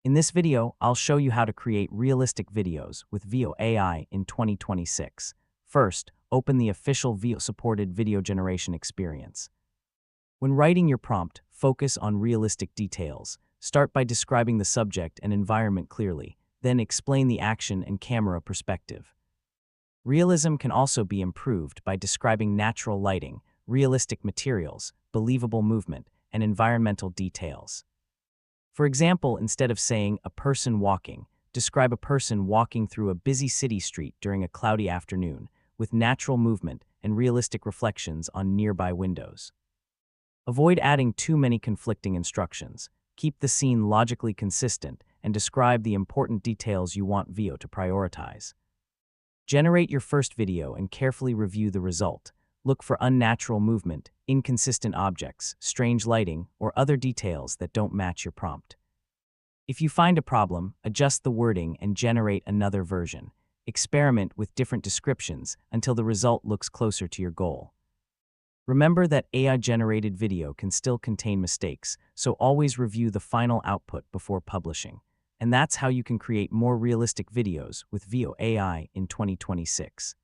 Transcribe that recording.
In this video, I'll show you how to create realistic videos with Veo AI in 2026. First, open the official Veo-supported video generation experience. When writing your prompt, focus on realistic details. Start by describing the subject and environment clearly, then explain the action and camera perspective. Realism can also be improved by describing natural lighting, realistic materials, believable movement, and environmental details. For example, instead of saying a person walking, describe a person walking through a busy city street during a cloudy afternoon, with natural movement and realistic reflections on nearby windows. Avoid adding too many conflicting instructions. Keep the scene logically consistent and describe the important details you want Veo to prioritize. Generate your first video and carefully review the result. Look for unnatural movement, inconsistent objects, strange lighting, or other details that don't match your prompt. If you find a problem, adjust the wording and generate another version. Experiment with different descriptions until the result looks closer to your goal. Remember that AI-generated video can still contain mistakes, so always review the final output before publishing. And that's how you can create more realistic videos with Veo AI in 2026.